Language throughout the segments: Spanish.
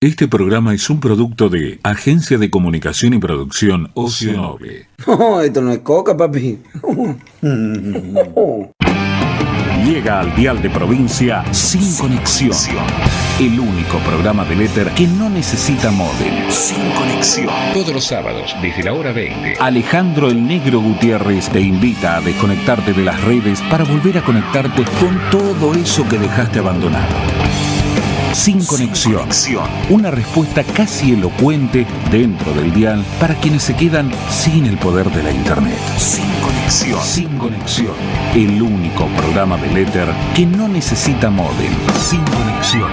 Este programa es un producto de Agencia de Comunicación y Producción Ocio Noble. No, esto no es coca, papi. Llega al dial de provincia Sin Conexión. El único programa del éter que no necesita módem. Sin Conexión. Todos los sábados, desde la hora 20. Alejandro el Negro Gutiérrez te invita a desconectarte de las redes para volver a conectarte con todo eso que dejaste abandonado. Sin Conexión. Una respuesta casi elocuente dentro del dial para quienes se quedan sin el poder de la internet. Sin Conexión. El único programa del éter que no necesita módem. Sin Conexión.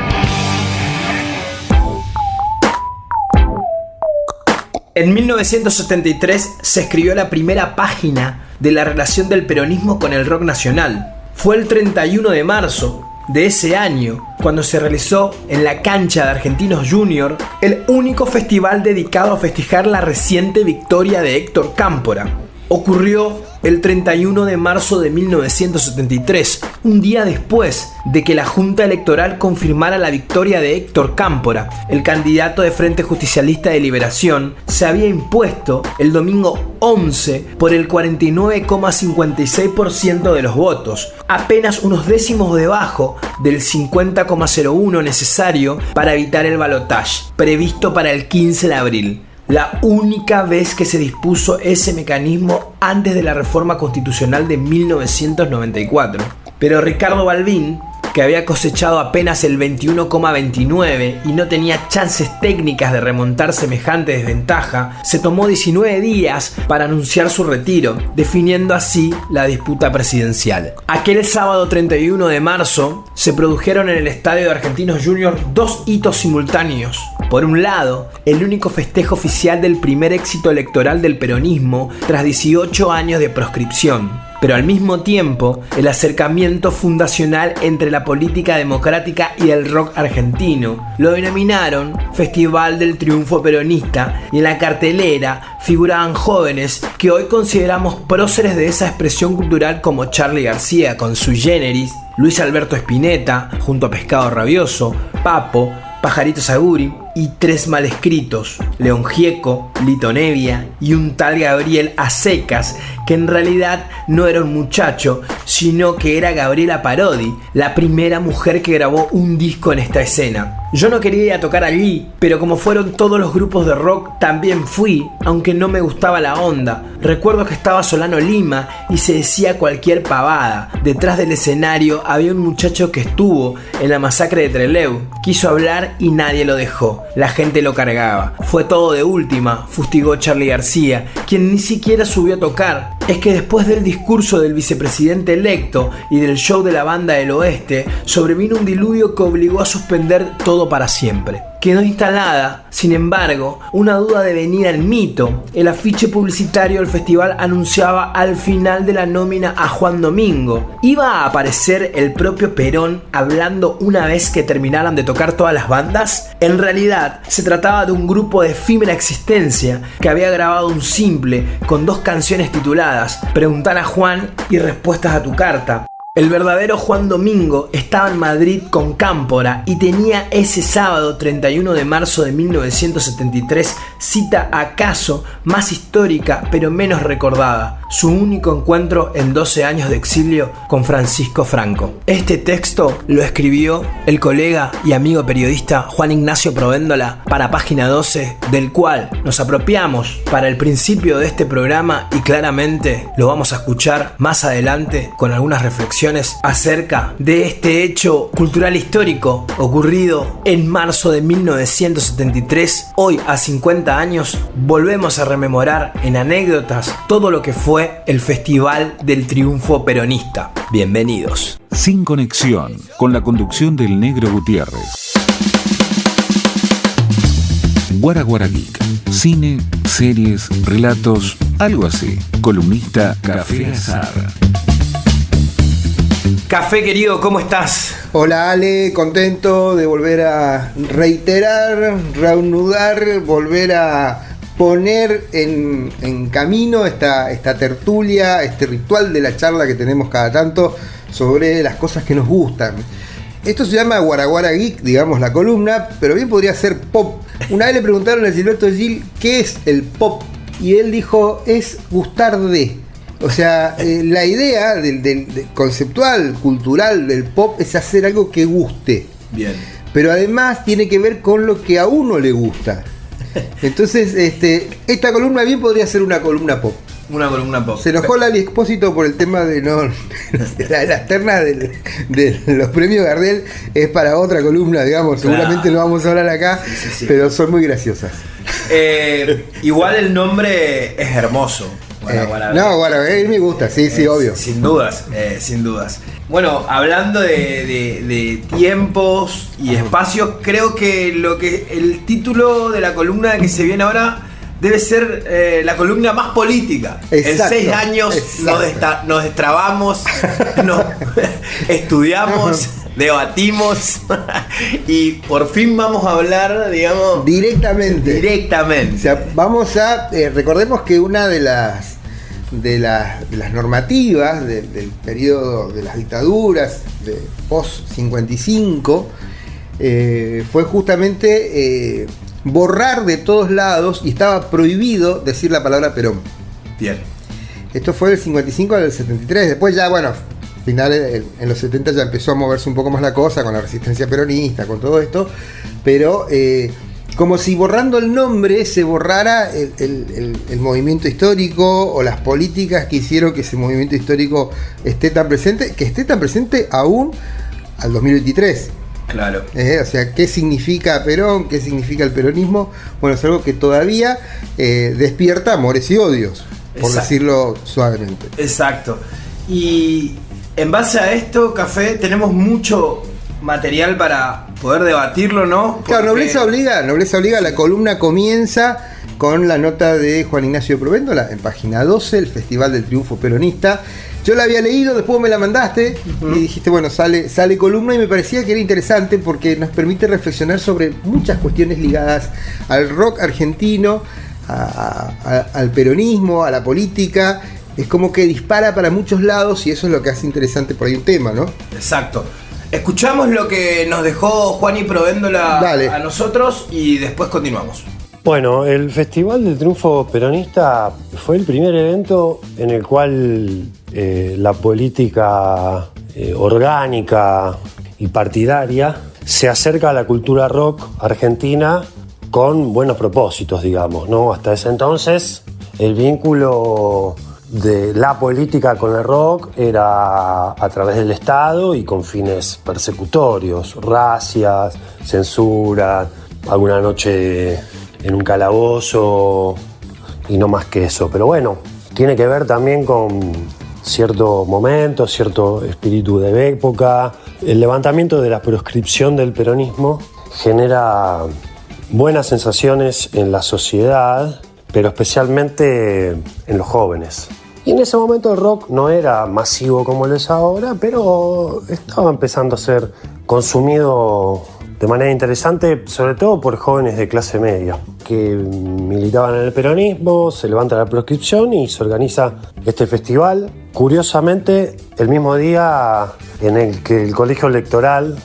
En 1973 se escribió la primera página de la relación del peronismo con el rock nacional. Fue el 31 de marzo de ese año, cuando se realizó en la cancha de Argentinos Junior el único festival dedicado a festejar la reciente victoria de Héctor Cámpora. Ocurrió el 31 de marzo de 1973, un día después de que la Junta Electoral confirmara la victoria de Héctor Cámpora. El candidato de Frente Justicialista de Liberación se había impuesto el domingo 11 por el 49,56% de los votos, apenas unos décimos debajo del 50,01% necesario para evitar el balotaje, previsto para el 15 de abril. La única vez que se dispuso ese mecanismo antes de la reforma constitucional de 1994. Pero Ricardo Balbín, que había cosechado apenas el 21,29% y no tenía chances técnicas de remontar semejante desventaja, se tomó 19 días para anunciar su retiro, definiendo así la disputa presidencial. Aquel sábado 31 de marzo se produjeron en el estadio de Argentinos Junior dos hitos simultáneos. Por un lado, el único festejo oficial del primer éxito electoral del peronismo tras 18 años de proscripción. Pero al mismo tiempo, el acercamiento fundacional entre la política democrática y el rock argentino. Lo denominaron Festival del Triunfo Peronista y en la cartelera figuraban jóvenes que hoy consideramos próceres de esa expresión cultural como Charly García con Sui Generis, Luis Alberto Spinetta junto a Pescado Rabioso, Papo, Pajarito Saguri y tres malescritos, León Gieco, Lito Nevia y un tal Gabriel Acecas, que en realidad no era un muchacho, sino que era Gabriela Parodi, la primera mujer que grabó un disco en esta escena. Yo no quería ir a tocar allí, pero como fueron todos los grupos de rock, también fui, aunque no me gustaba la onda. Recuerdo que estaba Solano Lima y se decía cualquier pavada. Detrás del escenario había un muchacho que estuvo en la masacre de Trelew. Quiso hablar y nadie lo dejó. La gente lo cargaba. Fue todo de última, fustigó Charly García, quien ni siquiera subió a tocar. Es que después del discurso del vicepresidente electo y del show de la banda del oeste, sobrevino un diluvio que obligó a suspender todo para siempre. Quedó instalada, sin embargo, una duda de venir al mito. El afiche publicitario del festival anunciaba al final de la nómina a Juan Domingo. ¿Iba a aparecer el propio Perón hablando una vez que terminaran de tocar todas las bandas? En realidad, se trataba de un grupo de efímera existencia que había grabado un simple con dos canciones tituladas Preguntar a Juan y Respuestas a tu carta. El verdadero Juan Domingo estaba en Madrid con Cámpora y tenía ese sábado 31 de marzo de 1973 cita acaso más histórica pero menos recordada, su único encuentro en 12 años de exilio con Francisco Franco. Este texto lo escribió el colega y amigo periodista Juan Ignacio Provéndola para Página 12, del cual nos apropiamos para el principio de este programa y claramente lo vamos a escuchar más adelante con algunas reflexiones acerca de este hecho cultural histórico ocurrido en marzo de 1973. Hoy, a 50 años, volvemos a rememorar en anécdotas todo lo que fue el Festival del Triunfo Peronista. Bienvenidos. Sin Conexión, con la conducción del Negro Gutiérrez. Guara Guara Geek. Cine, series, relatos, algo así. Columnista Café Azar. Café querido, ¿cómo estás? Hola Ale, contento de volver a reiterar, reanudar, volver a poner en camino esta tertulia, este ritual de la charla que tenemos cada tanto sobre las cosas que nos gustan. Esto se llama Guaraguara Geek, digamos, la columna, pero bien podría ser pop. Una vez le preguntaron a Gilberto Gil qué es el pop, y él dijo, es gustar de. O sea, la idea del conceptual, cultural del pop es hacer algo que guste. Bien. Pero además tiene que ver con lo que a uno le gusta. Entonces, esta columna bien podría ser una columna pop. Una columna pop. Se enojó Lali Expósito por el tema de las ternas de los premios Gardel. Es para otra columna, digamos. Claro. Seguramente no vamos a hablar acá, sí. Pero son muy graciosas. Igual el nombre es hermoso. Guaraguara me gusta, sí, obvio. Sin dudas, sin dudas. Bueno, hablando de tiempos y espacios, creo que el título de la columna que se viene ahora debe ser la columna más política. Exacto, en 6 años nos destrabamos, nos estudiamos, debatimos y por fin vamos a hablar, digamos, directamente. O sea, vamos a recordemos que una de las normativas del periodo de las dictaduras de post 55 fue justamente borrar de todos lados, y estaba prohibido decir la palabra Perón. Bien. Esto fue del 55 al 73. Después ya, bueno, finales en los 70 ya empezó a moverse un poco más la cosa con la resistencia peronista, con todo esto, pero como si borrando el nombre se borrara el movimiento histórico o las políticas que hicieron que ese movimiento histórico esté tan presente aún al 2023. Claro. O sea, ¿qué significa Perón? ¿Qué significa el peronismo? Bueno, es algo que todavía despierta amores y odios, por decirlo suavemente. Exacto. Y en base a esto, Café, tenemos mucho material para poder debatirlo, ¿no? Porque... Claro, nobleza obliga. La columna comienza con la nota de Juan Ignacio Provéndola en página 12, el Festival del Triunfo Peronista. Yo la había leído, después me la mandaste y dijiste, bueno, sale columna, y me parecía que era interesante porque nos permite reflexionar sobre muchas cuestiones ligadas al rock argentino, al peronismo, a la política. Es como que dispara para muchos lados y eso es lo que hace interesante por ahí un tema, ¿no? Exacto. Escuchamos lo que nos dejó Juan y Provéndola a nosotros y después continuamos. Bueno, el Festival del Triunfo Peronista fue el primer evento en el cual la política orgánica y partidaria se acerca a la cultura rock argentina con buenos propósitos, digamos, ¿no? Hasta ese entonces el vínculo de la política con el rock era a través del Estado y con fines persecutorios, racias, censura, alguna noche en un calabozo y no más que eso. Pero bueno, tiene que ver también con cierto momento, cierto espíritu de época. El levantamiento de la proscripción del peronismo genera buenas sensaciones en la sociedad, pero especialmente en los jóvenes. Y en ese momento el rock no era masivo como lo es ahora, pero estaba empezando a ser consumido de manera interesante, sobre todo por jóvenes de clase media, que militaban en el peronismo. Se levanta la proscripción y se organiza este festival. Curiosamente, el mismo día en el que el colegio electoral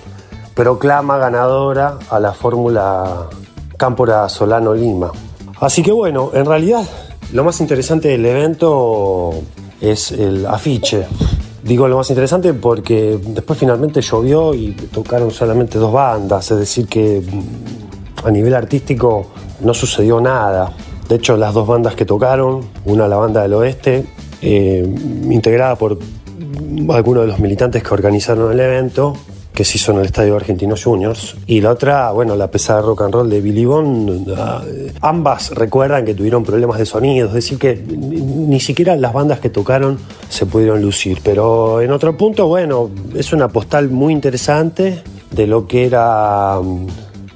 proclama ganadora a la fórmula Cámpora Solano Lima. Así que bueno, en realidad lo más interesante del evento es el afiche. Digo lo más interesante porque después finalmente llovió y tocaron solamente 2 bandas, es decir que a nivel artístico no sucedió nada. De hecho, las 2 bandas que tocaron, una la banda del Oeste, integrada por algunos de los militantes que organizaron el evento, que se hizo en el Estadio Argentino Juniors, y la otra, bueno, la pesada rock and roll de Billy Bond. Ambas recuerdan que tuvieron problemas de sonido, es decir que ni siquiera las bandas que tocaron se pudieron lucir. Pero en otro punto, bueno, es una postal muy interesante de lo que era,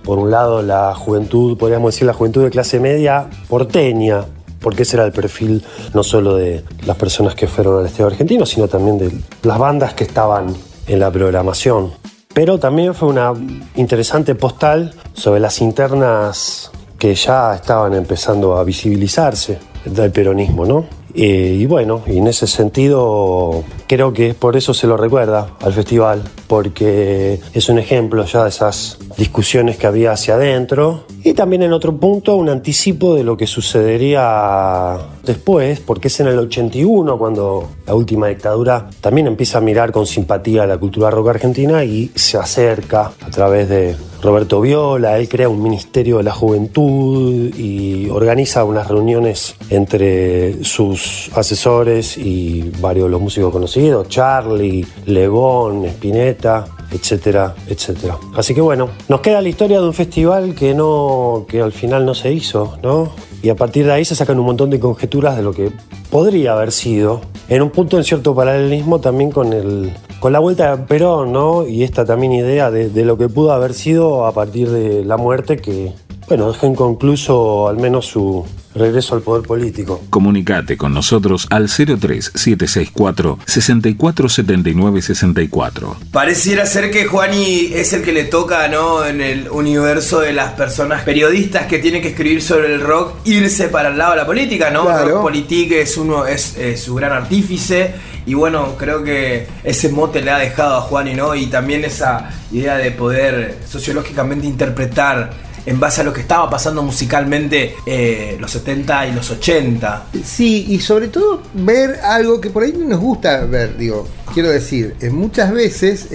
por un lado, la juventud, podríamos decir la juventud de clase media porteña, porque ese era el perfil no solo de las personas que fueron al Estadio Argentino, sino también de las bandas que estaban en la programación. Pero también fue una interesante postal sobre las internas que ya estaban empezando a visibilizarse del peronismo, ¿no? Y bueno, y en ese sentido creo que por eso se lo recuerda al festival, porque es un ejemplo ya de esas discusiones que había hacia adentro, y también en otro punto un anticipo de lo que sucedería después, porque es en el 81 cuando la última dictadura también empieza a mirar con simpatía a la cultura rock argentina y se acerca a través de Roberto Viola. Él crea un Ministerio de la Juventud y organiza unas reuniones entre sus asesores y varios de los músicos conocidos, Charlie, Lebón, Spinetta, etcétera, etcétera. Así que bueno, nos queda la historia de un festival que al final no se hizo, ¿no? Y a partir de ahí se sacan un montón de conjeturas de lo que podría haber sido, en un punto en cierto paralelismo también con la vuelta de Perón, ¿no? Y esta también idea de lo que pudo haber sido a partir de la muerte que, bueno, dejó inconcluso al menos su regreso al poder político. Comunicate con nosotros al 03-764-6479-64. Pareciera ser que Juani es el que le toca, ¿no? En el universo de las personas periodistas que tienen que escribir sobre el rock, irse para el lado de la política, ¿no? Claro. Rock Politique es su gran artífice. Y bueno, creo que ese mote le ha dejado a Juani, ¿no? Y también esa idea de poder sociológicamente interpretar en base a lo que estaba pasando musicalmente los 70 y los 80. Sí, y sobre todo ver algo que por ahí no nos gusta ver, digo, quiero decir, muchas veces,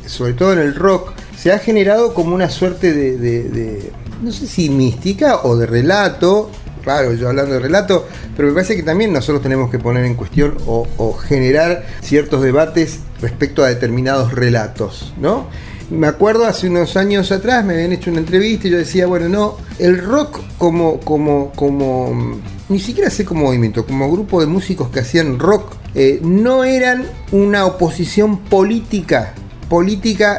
sobre todo en el rock, se ha generado como una suerte de no sé si mística o de relato. Claro, yo hablando de relato, pero me parece que también nosotros tenemos que poner en cuestión o generar ciertos debates respecto a determinados relatos, ¿no? Me acuerdo hace unos años atrás me habían hecho una entrevista y yo decía, bueno, no, el rock como ni siquiera sé como movimiento, como grupo de músicos que hacían rock, no eran una oposición política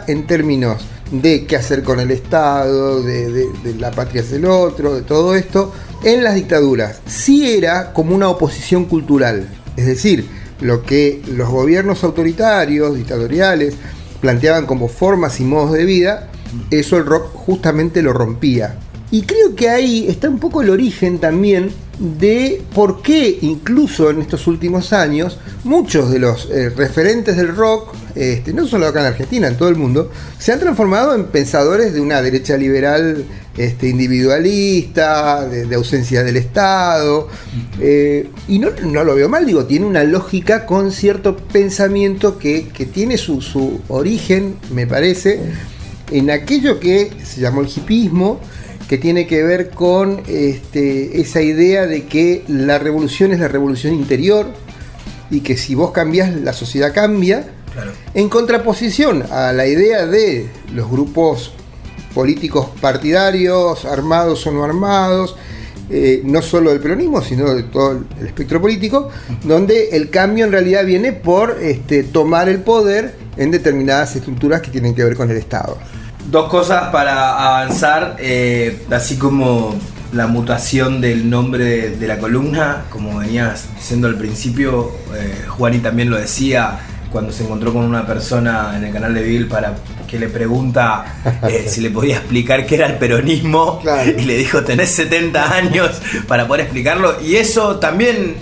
en términos de qué hacer con el Estado, de la patria es el otro, de todo esto, en las dictaduras. Sí era como una oposición cultural, es decir, lo que los gobiernos autoritarios, dictatoriales, planteaban como formas y modos de vida, eso el rock justamente lo rompía. Y creo que ahí está un poco el origen también de por qué incluso en estos últimos años muchos de los referentes del rock, no solo acá en Argentina, en todo el mundo, se han transformado en pensadores de una derecha liberal individualista, de ausencia del Estado, y no lo veo mal, digo, tiene una lógica con cierto pensamiento que tiene su origen, me parece, en aquello que se llamó el hippismo, que tiene que ver con esa idea de que la revolución es la revolución interior y que si vos cambiás, la sociedad cambia. Claro. En contraposición a la idea de los grupos políticos partidarios, armados o no armados, no solo del peronismo, sino de todo el espectro político, donde el cambio en realidad viene por tomar el poder en determinadas estructuras que tienen que ver con el Estado. Dos cosas para avanzar, así como la mutación del nombre de la columna, como venías diciendo al principio, Juani también lo decía cuando se encontró con una persona en el canal de Bill para que le pregunta si le podía explicar qué era el peronismo. Claro. Y le dijo, tenés 70 años para poder explicarlo, y eso también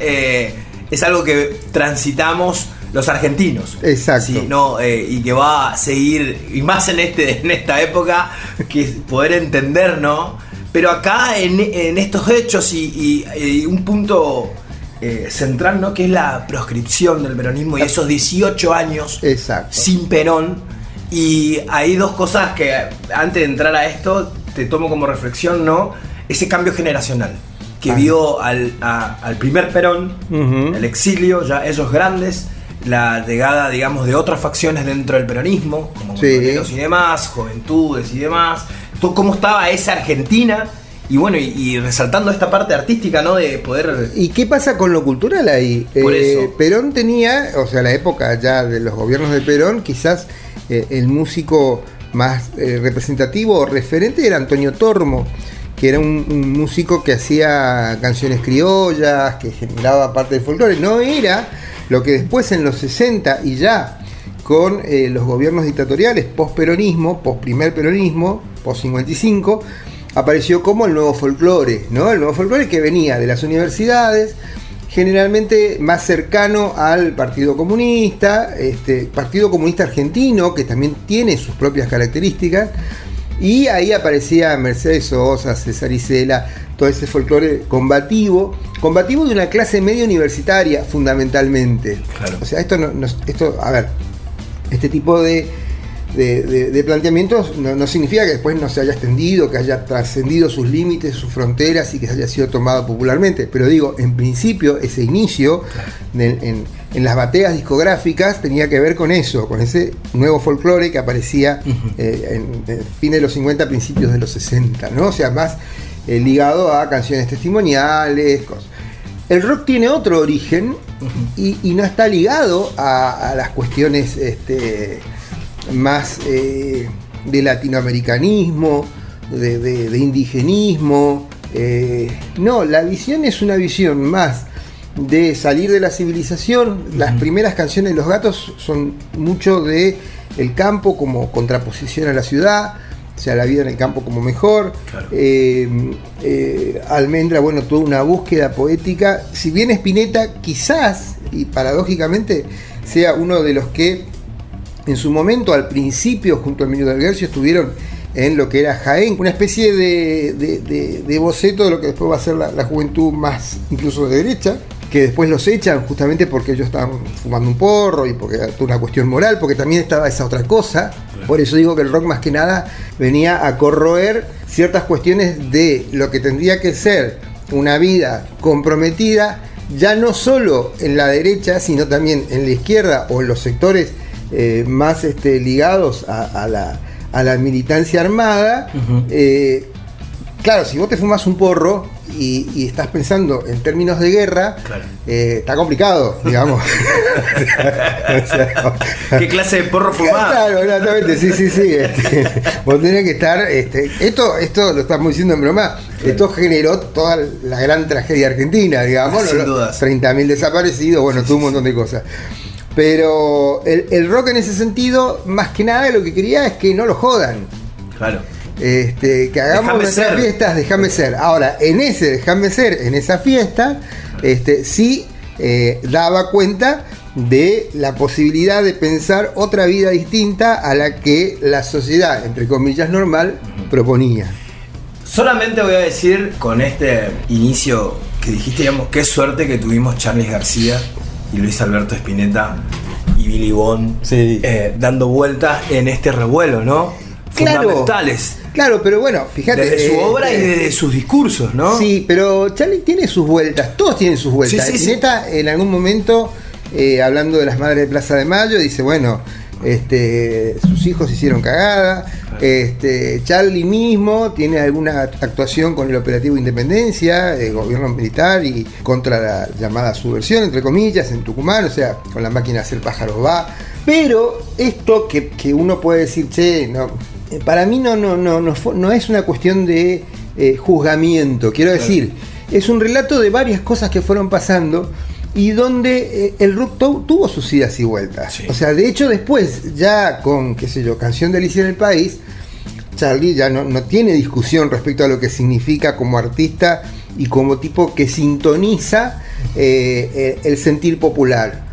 es algo que transitamos los argentinos. Exacto. Sí, no, y que va a seguir, y más en esta época, que poder entender, ¿no? Pero acá en estos hechos y un punto central, ¿no? Que es la proscripción del peronismo y esos 18 años. Exacto. Sin Perón. Y hay dos cosas que antes de entrar a esto te tomo como reflexión, ¿no? Ese cambio generacional que vio al primer Perón, el exilio, ya ellos grandes, la llegada, digamos, de otras facciones dentro del peronismo, como Morelos y demás, Juventudes y demás, cómo estaba esa Argentina, y bueno, y resaltando esta parte artística, ¿no? De poder... ¿Y qué pasa con lo cultural ahí? Por eso. Perón tenía, o sea, la época ya de los gobiernos de Perón, quizás el músico más representativo o referente era Antonio Tormo, que era un músico que hacía canciones criollas, que generaba parte del folclore. No era lo que después en los 60 y ya con los gobiernos dictatoriales, post-peronismo, post-primer peronismo, post-55, apareció como el nuevo folclore, ¿no? El nuevo folclore que venía de las universidades, generalmente más cercano al Partido Comunista, Partido Comunista Argentino, que también tiene sus propias características, y ahí aparecía Mercedes Sosa, César Isela, todo ese folclore combativo de una clase media universitaria, fundamentalmente. Claro. O sea, este tipo de planteamientos no significa que después no se haya extendido, que haya trascendido sus límites, sus fronteras y que haya sido tomado popularmente. Pero digo, en principio, ese inicio en las bateas discográficas tenía que ver con eso, con ese nuevo folclore que aparecía en fin de los 50, principios de los 60, ¿no? O sea, más ligado a canciones testimoniales, cosas. El rock tiene otro origen y no está ligado a las cuestiones más de latinoamericanismo, de indigenismo. No, la visión es una visión más de salir de la civilización. Las primeras canciones de Los Gatos son mucho de el campo como contraposición a la ciudad, o sea, la vida en el campo como mejor. Claro. Almendra, bueno, tuvo una búsqueda poética. Si bien Spinetta quizás, y paradójicamente, sea uno de los que en su momento, al principio, junto a Emilio del Guercio, estuvieron en lo que era Jaén, una especie de boceto de lo que después va a ser la juventud más incluso de derecha, que después los echan justamente porque ellos estaban fumando un porro y porque era una cuestión moral, porque también estaba esa otra cosa. Por eso digo que el rock más que nada venía a corroer ciertas cuestiones de lo que tendría que ser una vida comprometida, ya no solo en la derecha, sino también en la izquierda o en los sectores más ligados a la militancia armada. Claro, si vos te fumas un porro y estás pensando en términos de guerra, claro, está complicado, digamos. ¿Qué clase de porro fumás? Claro, exactamente, sí. Vos tenés que estar. Esto lo estamos diciendo en broma. Claro. Esto generó toda la gran tragedia argentina, digamos. Sin dudas. 30.000 desaparecidos, bueno, todo un montón de cosas. Pero el rock en ese sentido, más que nada, lo que quería es que no lo jodan. Claro. Que hagamos nuestras fiestas, déjame ser. Ahora, en esa fiesta, sí daba cuenta de la posibilidad de pensar otra vida distinta a la que la sociedad, entre comillas, normal, proponía. Solamente voy a decir, con este inicio que dijiste, digamos, qué suerte que tuvimos Charly García y Luis Alberto Spinetta y Billy Bond, sí, dando vueltas en este revuelo, ¿no? Fundamentales. Claro, pero bueno, fíjate. Desde su obra y desde sus discursos, ¿no? Sí, pero Charly tiene sus vueltas, todos tienen sus vueltas. Sí. Spinetta, en algún momento, hablando de las madres de Plaza de Mayo, dice, bueno, sus hijos hicieron cagada. Charly mismo tiene alguna actuación con el operativo Independencia, gobierno militar, y contra la llamada subversión, entre comillas, en Tucumán, o sea, con la máquina de hacer pájaros va. Pero esto que uno puede decir, che, no, para mí no es una cuestión de juzgamiento, quiero decir, es un relato de varias cosas que fueron pasando y donde el rock tuvo sus idas y vueltas. Sí. O sea, de hecho después, ya con, qué sé yo, Canción de Alicia en el País, Charly ya no tiene discusión respecto a lo que significa como artista y como tipo que sintoniza el sentir popular.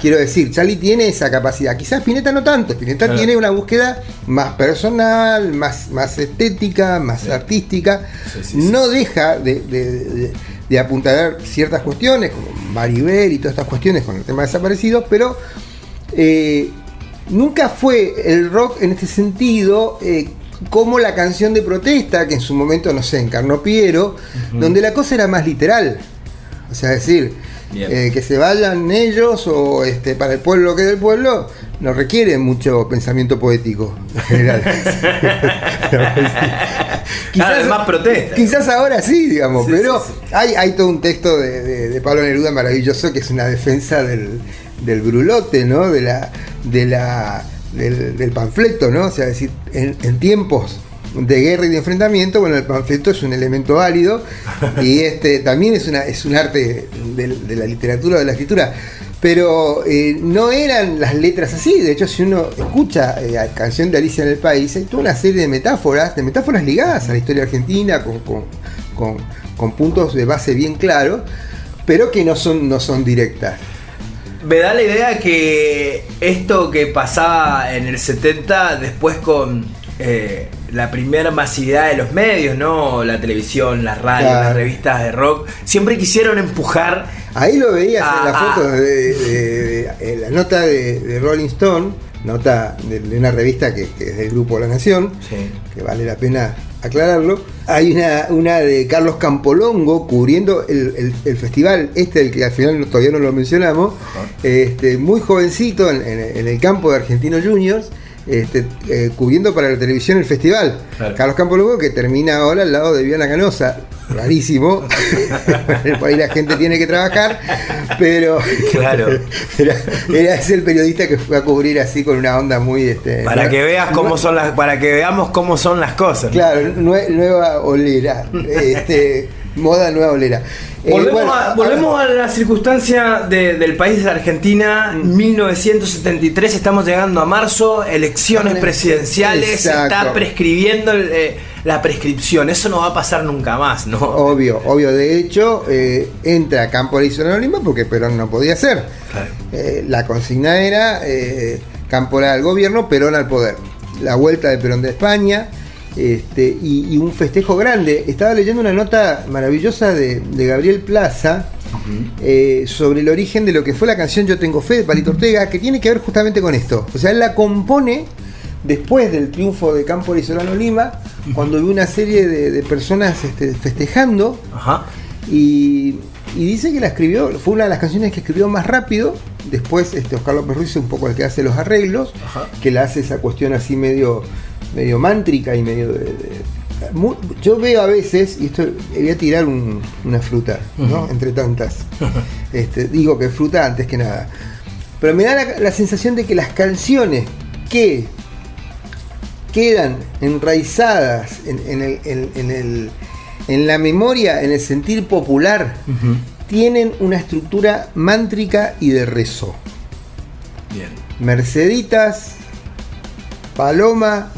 Quiero decir, Charly tiene esa capacidad. Quizás Spinetta no tanto. Spinetta tiene una búsqueda más personal, más estética, más artística. Sí. No deja de apuntalar ciertas cuestiones, como Maribel y todas estas cuestiones con el tema desaparecidos, pero nunca fue el rock en este sentido como la canción de protesta que en su momento, no sé, encarnó Piero, donde la cosa era más literal. O sea, es decir, que se vayan ellos o para el pueblo que es del pueblo, no requiere mucho pensamiento poético en general. Quizás más protesta. Quizás ahora sí, digamos, sí, pero sí. Hay todo un texto de Pablo Neruda maravilloso que es una defensa del brulote, ¿no? Del panfleto, ¿no? O sea, es decir, en tiempos de guerra y de enfrentamiento, bueno, el panfleto es un elemento válido y también es un arte de la literatura o de la escritura, pero no eran las letras así. De hecho, si uno escucha Canción de Alicia en el País, hay toda una serie de metáforas ligadas a la historia argentina con puntos de base bien claros, pero que no son directas. Me da la idea que esto que pasaba en el 70, después con la primera masividad de los medios, ¿no? La televisión, la radio, Claro. las revistas de rock, siempre quisieron empujar. Ahí lo veías en la foto de la nota de Rolling Stone, nota de una revista que es del Grupo La Nación, Sí. que vale la pena aclararlo. Hay una de Carlos Campolongo cubriendo el festival del que al final todavía no lo mencionamos, muy jovencito en el campo de Argentinos Juniors, cubriendo para la televisión el festival. Claro. Carlos Campolongo, que termina ahora al lado de Viviana Canosa, rarísimo. Por ahí la gente tiene que trabajar, pero Claro. es el periodista que fue a cubrir así con una onda muy Para que veas cómo son para que veamos cómo son las cosas. claro, nueva olera, moda nueva olera. Volvemos a la circunstancia del país de Argentina, 1973, estamos llegando a marzo, elecciones presidenciales, se Exacto. está prescribiendo la prescripción, eso no va a pasar nunca más, ¿no? Obvio, de hecho, entra Cámpora y Solano Lima porque Perón no podía ser. Claro. La consigna era Cámpora al gobierno, Perón al poder. La vuelta de Perón de España. Y un festejo grande. Estaba leyendo una nota maravillosa de Gabriel Plaza sobre el origen de lo que fue la canción Yo Tengo Fe de Palito Ortega, que tiene que ver justamente con esto. O sea, él la compone después del triunfo de Cámpora y Solano Lima, cuando vi una serie de personas festejando. Ajá. Y dice que la escribió, fue una de las canciones que escribió más rápido. Después Oscar López Ruiz es un poco el que hace los arreglos. Ajá. Que le hace esa cuestión así medio mántrica y medio yo veo a veces, y esto voy a tirar una fruta, ¿no? Entre tantas. Digo que fruta antes que nada. Pero me da la sensación de que las canciones que quedan enraizadas en la memoria, en el sentir popular, tienen una estructura mántrica y de rezo. Bien. Merceditas, Paloma,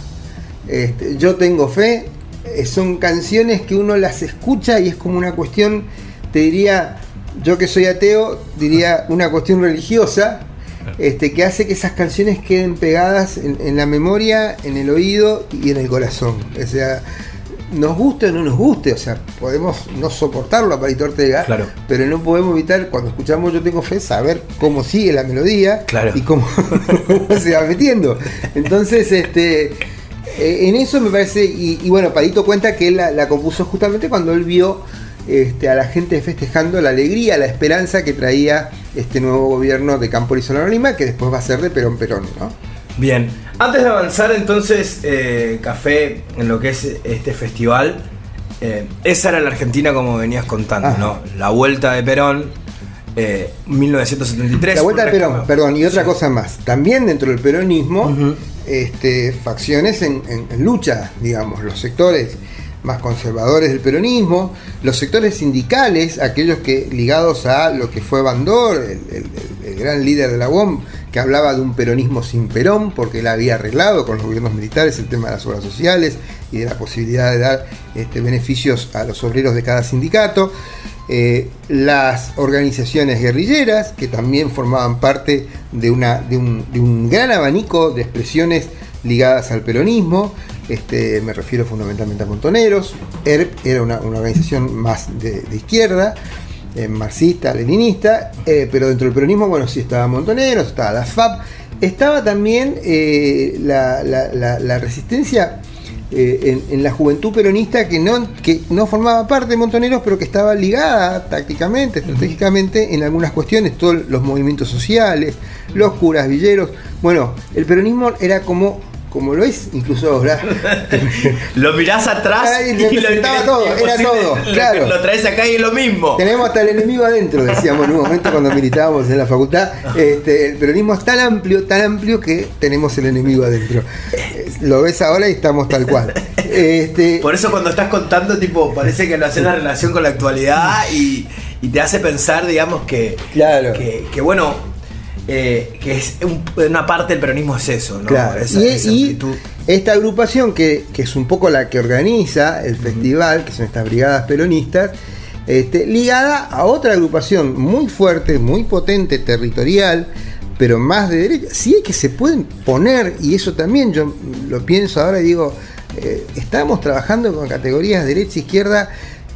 Yo Tengo Fe, son canciones que uno las escucha y es como una cuestión, te diría, yo que soy ateo, diría una cuestión religiosa, que hace que esas canciones queden pegadas en la memoria, en el oído y en el corazón. O sea, nos guste o no nos guste, o sea, podemos no soportarlo a Palito Ortega, claro, pero no podemos evitar, cuando escuchamos Yo Tengo Fe, saber cómo sigue la melodía, claro, y cómo se va metiendo. Entonces, en eso me parece, y bueno, Palito cuenta que él la compuso justamente cuando él vio a la gente festejando la alegría, la esperanza que traía este nuevo gobierno de Cámpora y Solano Lima, que después va a ser de Perón, ¿no? Bien, antes de avanzar entonces, Café, en lo que es este festival, esa era la Argentina como venías contando, ¿no? La vuelta de Perón, 1973. La vuelta de Perón, perdón, y otra cosa más, también dentro del peronismo, facciones en lucha, digamos, los sectores más conservadores del peronismo, los sectores sindicales, aquellos que ligados a lo que fue Bandor, el gran líder de la UOM, que hablaba de un peronismo sin Perón, porque él había arreglado con los gobiernos militares el tema de las obras sociales y de la posibilidad de dar beneficios a los obreros de cada sindicato, las organizaciones guerrilleras, que también formaban parte de un gran abanico de expresiones ligadas al peronismo. Me refiero fundamentalmente a Montoneros. ERP era una organización más de izquierda, marxista, leninista, pero dentro del peronismo, bueno, sí estaba Montoneros, estaba la FAP, estaba también la resistencia en la juventud peronista que no formaba parte de Montoneros, pero que estaba ligada tácticamente, estratégicamente en algunas cuestiones, todos los movimientos sociales, los curas villeros. Bueno, el peronismo era como lo es, incluso ahora. Lo mirás atrás y lo era todo, claro. Lo traes acá y es lo mismo. Tenemos hasta el enemigo adentro, decíamos en un momento cuando militábamos en la facultad. El peronismo es tan amplio que tenemos el enemigo adentro. Lo ves ahora y estamos tal cual. Por eso cuando estás contando, parece que lo hace una relación con la actualidad y te hace pensar, digamos, que bueno, que es una parte del peronismo es eso, ¿no? Claro. Y esta agrupación que es un poco la que organiza el festival, que son estas brigadas peronistas, ligada a otra agrupación muy fuerte, muy potente, territorial, pero más de derecha. Sí es que se pueden poner, y eso también yo lo pienso ahora y digo, estamos trabajando con categorías derecha-izquierda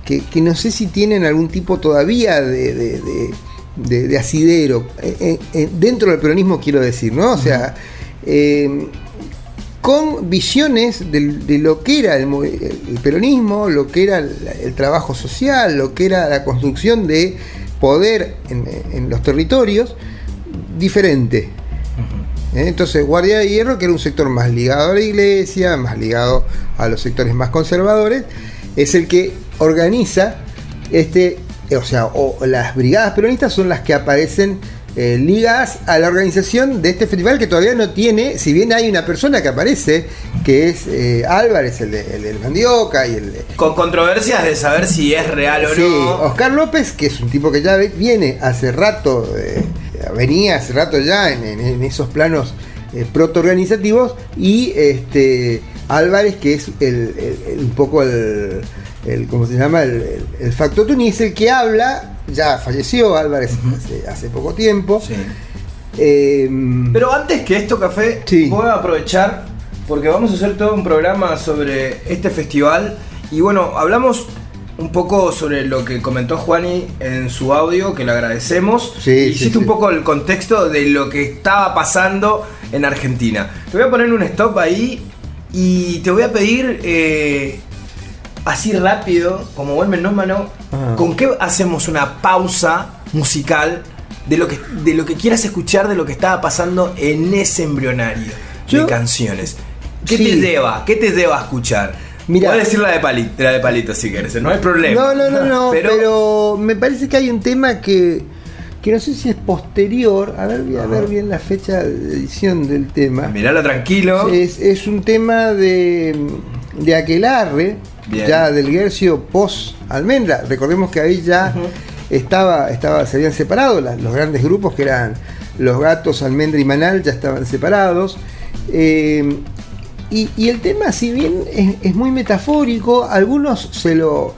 que no sé si tienen algún tipo todavía de asidero, dentro del peronismo quiero decir, ¿no? O sea, con visiones de lo que era el peronismo, lo que era el trabajo social, lo que era la construcción de poder en los territorios, diferente. Entonces, Guardia de Hierro, que era un sector más ligado a la iglesia, más ligado a los sectores más conservadores, es el que organiza las brigadas peronistas son las que aparecen ligadas a la organización de este festival, que todavía no tiene, si bien hay una persona que aparece, que es Álvarez, el del Mandioca, y con controversias de saber si es real o sí, no. Oscar López, que es un tipo que ya venía hace rato ya en esos planos proto-organizativos, y Álvarez, que es un poco el ¿cómo se llama? El factotum, y es el que habla. Ya falleció Álvarez hace poco tiempo. Sí. Pero antes que esto, Café, sí, voy a aprovechar porque vamos a hacer todo un programa sobre este festival. Y bueno, hablamos un poco sobre lo que comentó Juani en su audio, que le agradecemos. Sí, hiciste un poco el contexto de lo que estaba pasando en Argentina. Te voy a poner un stop ahí y te voy a pedir así rápido, como buen melómano, ¿con qué hacemos una pausa musical de lo que quieras escuchar, de lo que estaba pasando en ese embrionario de canciones? ¿Qué te lleva a escuchar? Mirá, puedes decir la de Palito si quieres, no hay problema. No, pero me parece que hay un tema que no sé si es posterior. A ver, voy a ver bien la fecha de edición del tema. Miralo tranquilo. Es un tema de Aquelarre. Bien. Ya del Guercio post Almendra. Recordemos que ahí ya se habían separado los grandes grupos, que eran Los Gatos, Almendra y Manal, ya estaban separados. Y el tema, si bien es muy metafórico, algunos se lo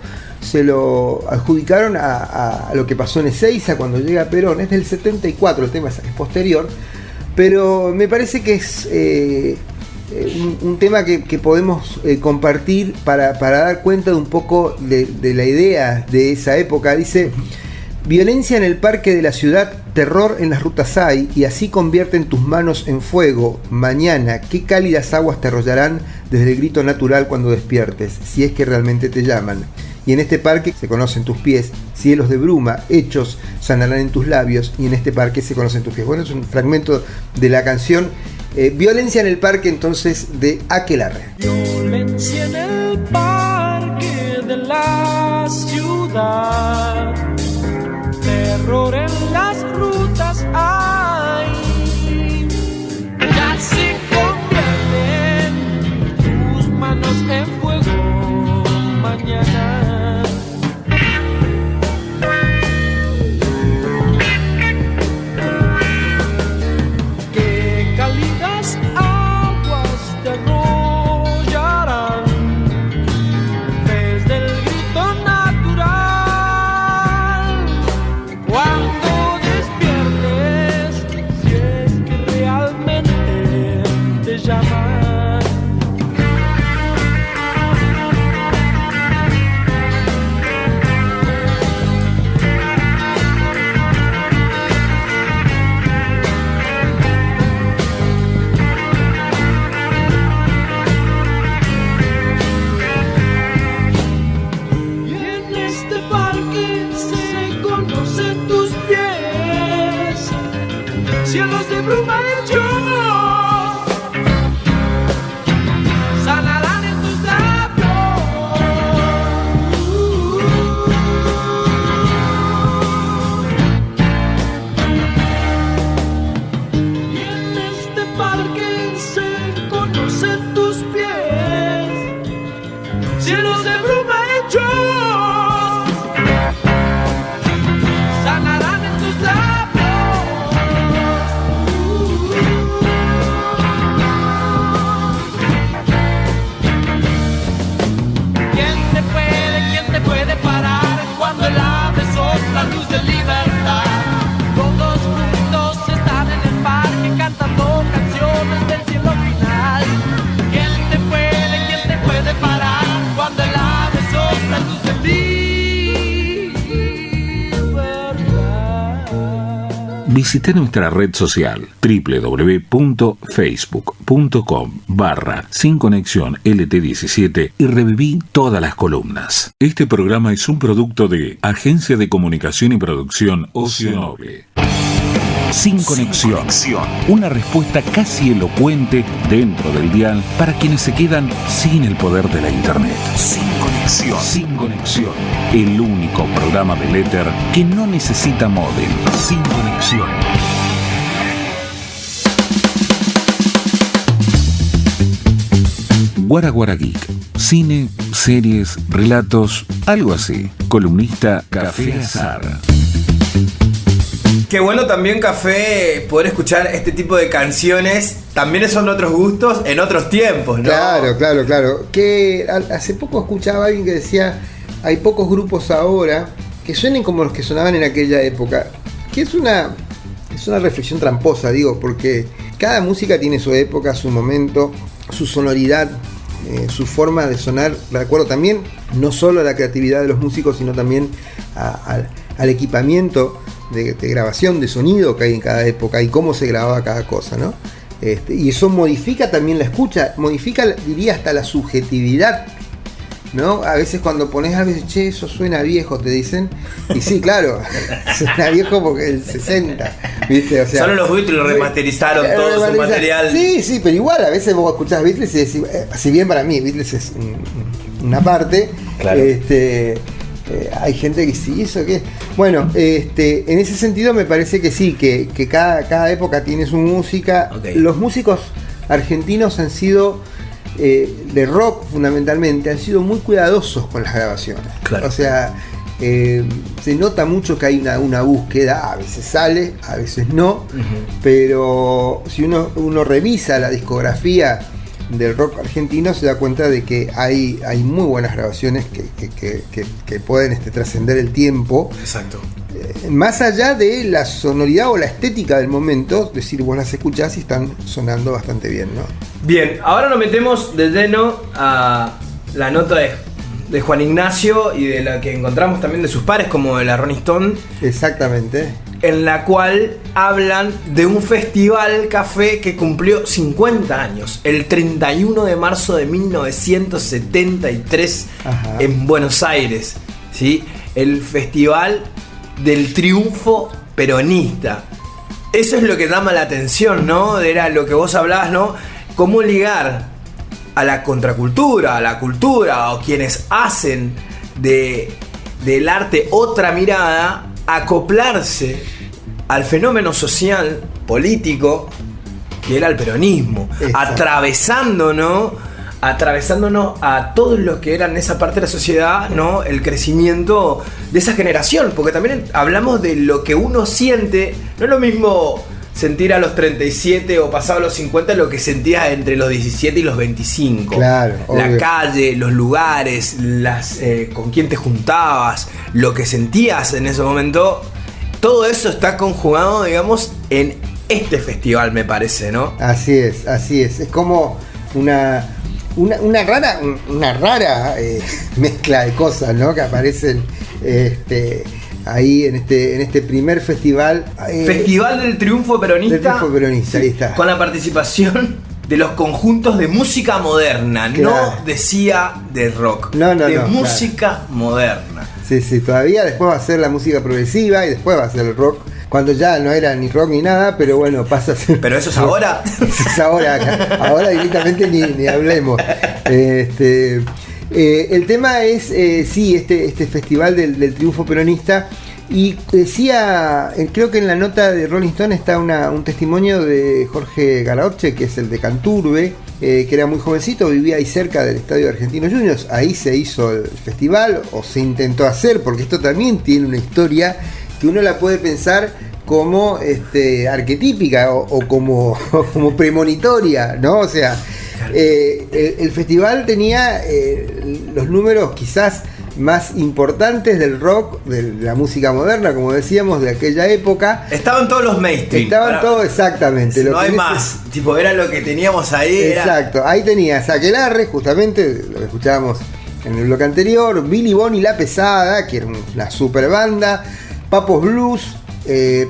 adjudicaron a lo que pasó en Ezeiza cuando llega Perón. Es del 74, el tema es posterior, pero me parece que es un tema que podemos compartir para dar cuenta de un poco de la idea de esa época. Dice: violencia en el parque de la ciudad, terror en las rutas hay, y así convierten tus manos en fuego. Mañana, qué cálidas aguas te arrollarán desde el grito natural cuando despiertes, si es que realmente te llaman. Y en este parque se conocen tus pies, cielos de bruma, hechos sanarán en tus labios, y en este parque se conocen tus pies. Bueno, es un fragmento de la canción Violencia en el parque, entonces, de Aquelarre. Violencia en el parque de la ciudad, terror en las rutas hay, ya se convierten tus manos en fuego mañana. Qué cálidas aguas te arrollarán desde el grito natural cuando despiertes, si es que realmente te llaman. Y en este parque se conocen tus pies, cielos de bruma hechos sanarán en tus labios. Y en este parque se conocen tus pies, cielos de bruma hechos sanarán en tus labios. luz de libertad. Todos juntos están en el parque cantando canciones del cielo final. ¿Quién te puede parar cuando el ave sopla luz de libertad? Visita nuestra red social www.facebook.com/SinConexionLT17 y reviví todas las columnas. Este programa es un producto de Agencia de Comunicación y Producción Ocio Noble. Sin Conexión. Una respuesta casi elocuente dentro del dial para quienes se quedan sin el poder de la internet. Sin Conexión. El único programa del éter que no necesita módem. Sin Conexión. Guara Guara Geek. Cine, series, relatos, algo así. Columnista Café Azar. Qué bueno también, Café, poder escuchar este tipo de canciones. También son otros gustos en otros tiempos, ¿no? Claro. Que hace poco escuchaba a alguien que decía, hay pocos grupos ahora que suenen como los que sonaban en aquella época. Que es una reflexión tramposa, digo, porque cada música tiene su época, su momento, su sonoridad, su forma de sonar. De acuerdo también, no solo a la creatividad de los músicos, sino también al equipamiento de grabación de sonido que hay en cada época y cómo se grababa cada cosa, ¿no? Y eso modifica también la escucha, modifica, diría, hasta la subjetividad, ¿no? A veces cuando pones a veces, che, eso suena viejo, te dicen, y sí, claro, suena viejo porque el 60, ¿viste? O sea, solo los Beatles remasterizaron todo su material. Sí, pero igual a veces vos escuchás Beatles y decís, si bien para mí Beatles es una parte, claro. Hay gente que sí, ¿eso qué? Bueno, en ese sentido me parece que sí, que cada época tiene su música. Okay. Los músicos argentinos han sido, de rock fundamentalmente, han sido muy cuidadosos con las grabaciones. Claro. O sea, se nota mucho que hay una búsqueda, a veces sale, a veces no, pero si uno revisa la discografía del rock argentino se da cuenta de que hay muy buenas grabaciones que pueden trascender el tiempo. Exacto. Más allá de la sonoridad o la estética del momento, es decir, vos las escuchás y están sonando bastante bien, ¿no? Bien, ahora nos metemos de lleno a la nota de Juan Ignacio y de la que encontramos también de sus pares, como de la Rolling Stone. Exactamente. En la cual hablan de un festival, Café, que cumplió 50 años, el 31 de marzo de 1973. Ajá. En Buenos Aires, ¿sí? El Festival del Triunfo Peronista. Eso es lo que llama la atención, ¿no? Era lo que vos hablabas, ¿no? Cómo ligar a la contracultura, a la cultura, o quienes hacen del arte otra mirada, acoplarse al fenómeno social, político, que era el peronismo. Exacto. Atravesándonos a todos los que eran esa parte de la sociedad, ¿no? El crecimiento de esa generación, porque también hablamos de lo que uno siente. No es lo mismo sentir a los 37 o pasado los 50 lo que sentías entre los 17 y los 25. Claro, la obvio. Calle, los lugares, con quién te juntabas, lo que sentías en ese momento. Todo eso está conjugado, digamos, en este festival, me parece, ¿no? Así es. Es como una rara mezcla de cosas, ¿no? Que aparecen ahí en este primer festival. Festival del Triunfo Peronista. Del Triunfo Peronista, ahí está. Con la participación de los conjuntos de música moderna. Claro. No decía de rock. No, música moderna. Sí, todavía después va a ser la música progresiva y después va a ser el rock. Cuando ya no era ni rock ni nada, pero bueno, pasa a ser. Pero eso es ahora. Eso es ahora directamente ni hablemos. El tema es, este festival del Triunfo Peronista. Y decía, creo que en la nota de Rolling Stone está un testimonio de Jorge Garaoche, que es el de Canturbe, que era muy jovencito, vivía ahí cerca del estadio de Argentinos Juniors. Ahí se hizo el festival, o se intentó hacer, porque esto también tiene una historia que uno la puede pensar como arquetípica o como premonitoria, ¿no? O sea, el festival tenía los números quizás más importantes del rock, de la música moderna, como decíamos, de aquella época. Estaban todos los mainstream. Estaban todos exactamente. No hay más. Tipo, era lo que teníamos ahí. Exacto. Ahí tenías Aquelarre, justamente, lo que escuchábamos en el bloque anterior. Billy Bond y La Pesada, que era una super banda. Papos Blues,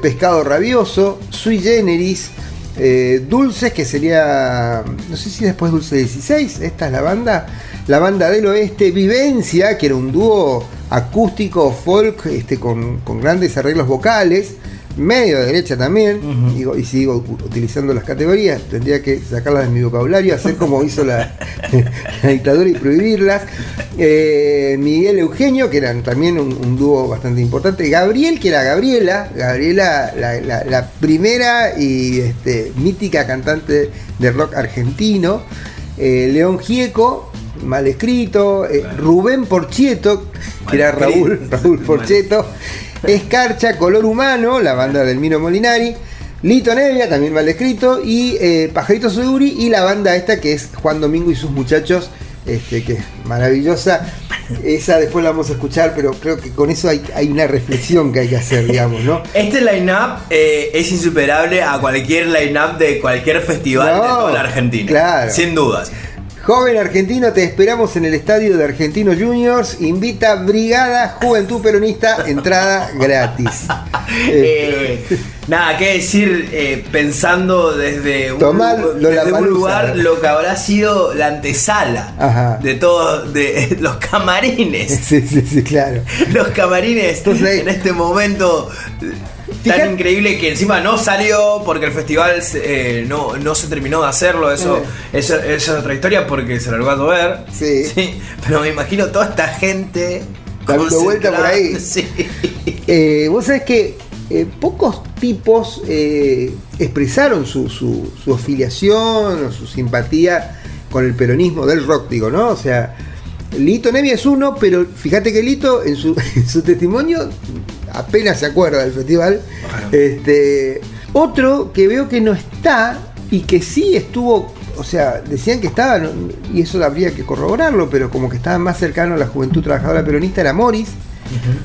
Pescado Rabioso, Sui Generis, Dulces, que sería, no sé si después Dulce 16, esta es la banda del Oeste, Vivencia, que era un dúo acústico folk con grandes arreglos vocales, medio de derecha también, y sigo utilizando las categorías, tendría que sacarlas de mi vocabulario, hacer como hizo la dictadura y prohibirlas. Miguel Eugenio, que eran también un dúo bastante importante. Gabriel, que era Gabriela, la primera y mítica cantante de rock argentino. León Gieco, Mal Escrito. Rubén Porcheto, que era Raúl Porcheto. Escarcha, Color Humano, la banda del Mino Molinari. Lito Nevia, también Mal Escrito. Y Pajarito Seguri, y la banda esta que es Juan Domingo y sus muchachos, que es maravillosa. Esa después la vamos a escuchar, pero creo que con eso hay una reflexión que hay que hacer, digamos, ¿no? Este line-up es insuperable a cualquier line-up de cualquier festival de toda la Argentina. Claro. Sin dudas. Joven argentino, te esperamos en el estadio de Argentinos Juniors. Invita Brigada Juventud Peronista, entrada gratis. Nada, qué decir, pensando desde un lugar lo que habrá sido la antesala de todos, de los camarines. Sí, claro. Los camarines. Entonces, en este momento tan increíble que encima no salió porque el festival no se terminó de hacerlo. Eso es otra historia porque se largó a llover. Sí. Pero me imagino toda esta gente dando vuelta por ahí. Sí. Vos sabés que pocos tipos expresaron su afiliación o su simpatía con el peronismo del rock, digo, ¿no? O sea, Lito Nevia es uno, pero fíjate que Lito en su testimonio apenas se acuerda del festival. Bueno. Otro que veo que no está y que sí estuvo, o sea, decían que estaba, y eso habría que corroborarlo, pero como que estaba más cercano a la Juventud Trabajadora Peronista, era Morris,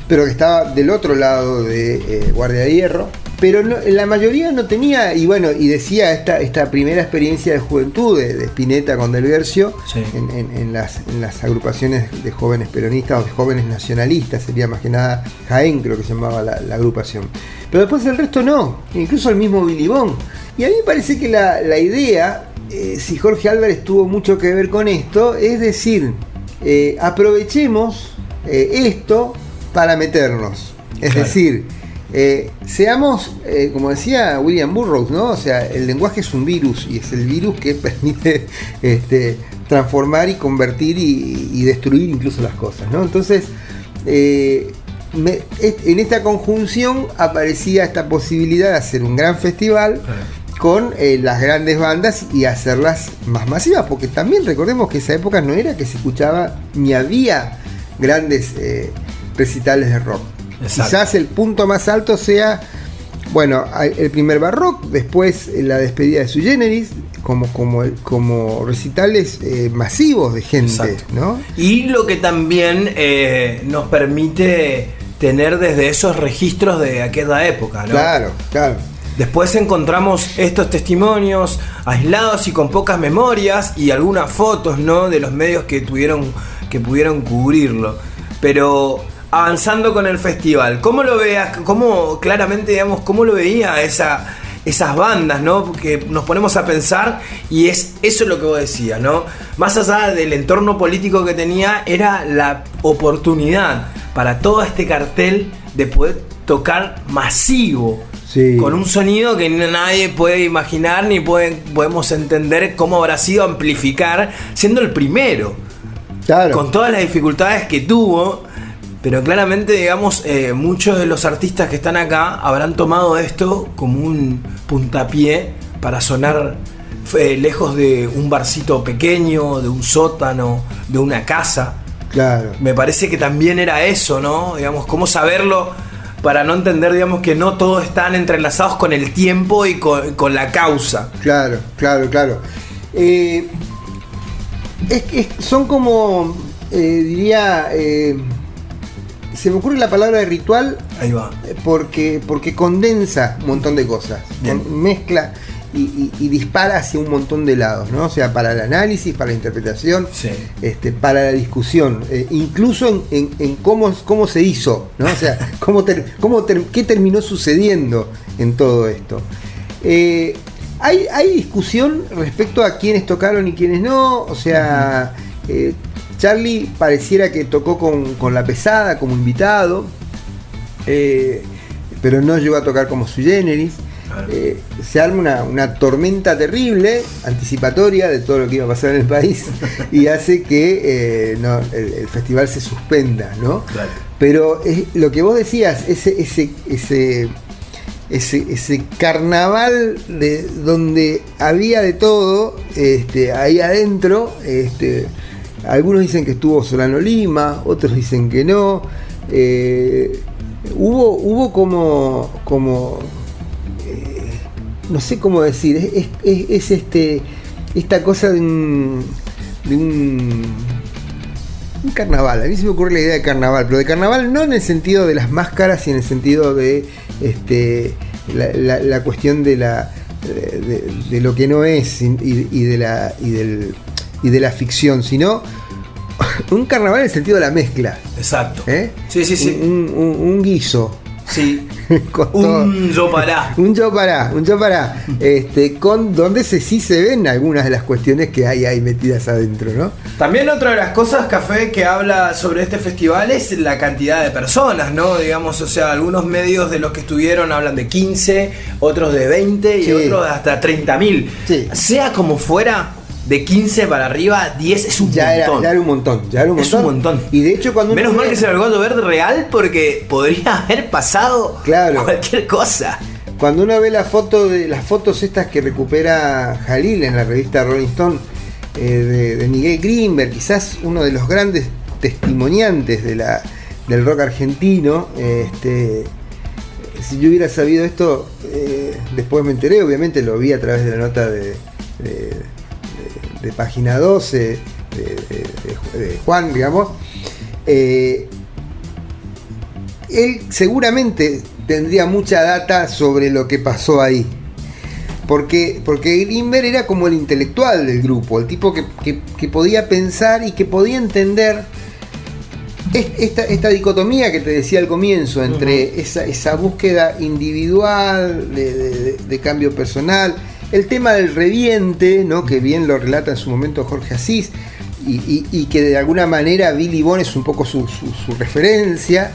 pero que estaba del otro lado de Guardia de Hierro. Pero la mayoría no tenía, y bueno, y decía esta primera experiencia de juventud de Spinetta con Del Guercio, en las agrupaciones de jóvenes peronistas o de jóvenes nacionalistas, sería más que nada Jaén, creo que se llamaba la agrupación. Pero después el resto no, incluso el mismo Billy Bond. Y a mí me parece que la idea, si Jorge Álvarez tuvo mucho que ver con esto, es decir, aprovechemos esto para meternos. Es decir, seamos, como decía William Burroughs, ¿no? O sea, el lenguaje es un virus y es el virus que permite transformar y convertir y destruir incluso las cosas, ¿no? Entonces, en esta conjunción aparecía esta posibilidad de hacer un gran festival con las grandes bandas y hacerlas más masivas, porque también recordemos que esa época no era que se escuchaba ni había grandes recitales de rock. Exacto. Quizás el punto más alto sea, bueno, el primer Barrock, después la despedida de Sui Generis, como recitales masivos de gente. Exacto. ¿No? Y lo que también nos permite tener desde esos registros de aquella época, ¿no? Claro. Después encontramos estos testimonios aislados y con pocas memorias y algunas fotos, ¿no?, de los medios que pudieron cubrirlo. Pero avanzando con el festival, ¿cómo lo veas? ¿Cómo claramente, digamos, cómo lo veía esas bandas, ¿no? Porque nos ponemos a pensar y eso es lo que vos decías, ¿no? Más allá del entorno político que tenía, era la oportunidad para todo este cartel de poder tocar masivo. Sí. Con un sonido que nadie puede imaginar ni podemos entender cómo habrá sido amplificar, siendo el primero. Claro. Con todas las dificultades que tuvo. Pero claramente, digamos, muchos de los artistas que están acá habrán tomado esto como un puntapié para sonar lejos de un barcito pequeño, de un sótano, de una casa. Claro. Me parece que también era eso, ¿no? Digamos, cómo saberlo para no entender, digamos, que no todos están entrelazados con el tiempo y con la causa. Claro. Son como, diría... se me ocurre la palabra de ritual Ahí va. porque condensa un montón de cosas, Bien. mezcla y dispara hacia un montón de lados, ¿no? O sea, para el análisis, para la interpretación, Sí. para la discusión, incluso en cómo se hizo, ¿no? O sea, qué terminó sucediendo en todo esto. Hay discusión respecto a quiénes tocaron y quiénes no, o sea, Charlie pareciera que tocó con La Pesada como invitado, pero no llegó a tocar como sui generis. Se arma una tormenta terrible, anticipatoria de todo lo que iba a pasar en el país, y hace que el festival se suspenda, ¿no? Claro. Pero lo que vos decías, ese carnaval de donde había de todo, ahí adentro, algunos dicen que estuvo Solano Lima, otros dicen que no. Hubo como no sé cómo decir, es esta cosa de un carnaval. A mí se me ocurre la idea de carnaval, pero de carnaval no en el sentido de las máscaras, sino en el sentido de la cuestión de lo que no es y de la ficción, sino un carnaval en el sentido de la mezcla. Exacto. Sí. Un guiso. Sí. Con todo. Un yo pará. Un yo pará, con donde sí se ven algunas de las cuestiones que hay ahí metidas adentro, ¿no? También otra de las cosas, Café, que habla sobre este festival es la cantidad de personas, ¿no? Digamos, o sea, algunos medios de los que estuvieron hablan de 15, otros de 20 y Sí. otros de hasta 30.000. Sí. Sea como fuera, de 15 para arriba, 10 es un montón. Ya era un montón. Es un montón. Y de hecho cuando Menos uno mal ve- que se largó a llover real porque podría haber pasado Claro. cualquier cosa. Cuando uno ve las fotos estas que recupera Jalil en la revista Rolling Stone, de Miguel Grimberg, quizás uno de los grandes testimoniantes del rock argentino, si yo hubiera sabido esto, después me enteré, obviamente lo vi a través de la nota de Página 12 de Juan, digamos. Él seguramente tendría mucha data sobre lo que pasó ahí, porque Grimberg era como el intelectual del grupo, el tipo que podía pensar y que podía entender esta dicotomía que te decía al comienzo entre esa búsqueda individual de cambio personal, el tema del reviente, ¿no? Que bien lo relata en su momento Jorge Asís, y que de alguna manera Billy Bond es un poco su referencia,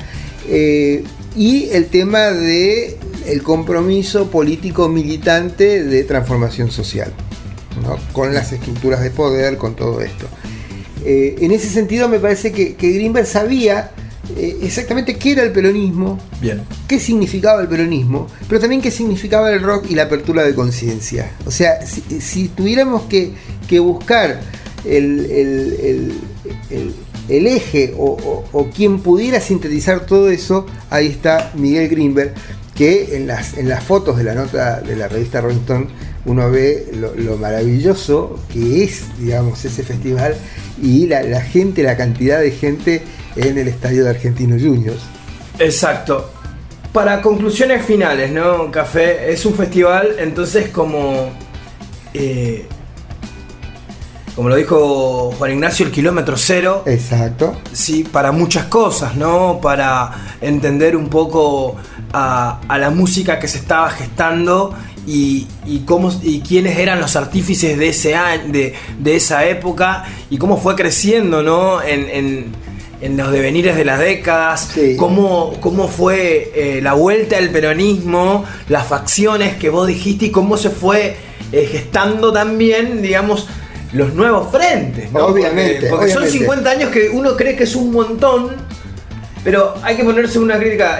y el tema de el compromiso político militante de transformación social, ¿no? Con las estructuras de poder, con todo esto. En ese sentido me parece que Grimberg sabía exactamente qué era el peronismo, Bien. qué significaba el peronismo, pero también qué significaba el rock y la apertura de conciencia. O sea, si tuviéramos que buscar el eje o quien pudiera sintetizar todo eso, ahí está Miguel Grimberg, que en las fotos de la nota de la revista Rolling Stone uno ve lo maravilloso que es, digamos, ese festival y la gente, la cantidad de gente en el estadio de Argentinos Juniors. Exacto. Para conclusiones finales, ¿no, Café? Es un festival, entonces, como lo dijo Juan Ignacio, el kilómetro cero. Exacto. Sí, para muchas cosas, ¿no? Para entender un poco a la música que se estaba gestando y quiénes eran los artífices de ese año, de esa época, y cómo fue creciendo, ¿no? En los devenires de las décadas, Sí. cómo fue la vuelta del peronismo, las facciones que vos dijiste y cómo se fue gestando también, digamos, los nuevos frentes, ¿no? Obviamente, porque son obviamente. 50 años que uno cree que es un montón, pero hay que ponerse una crítica.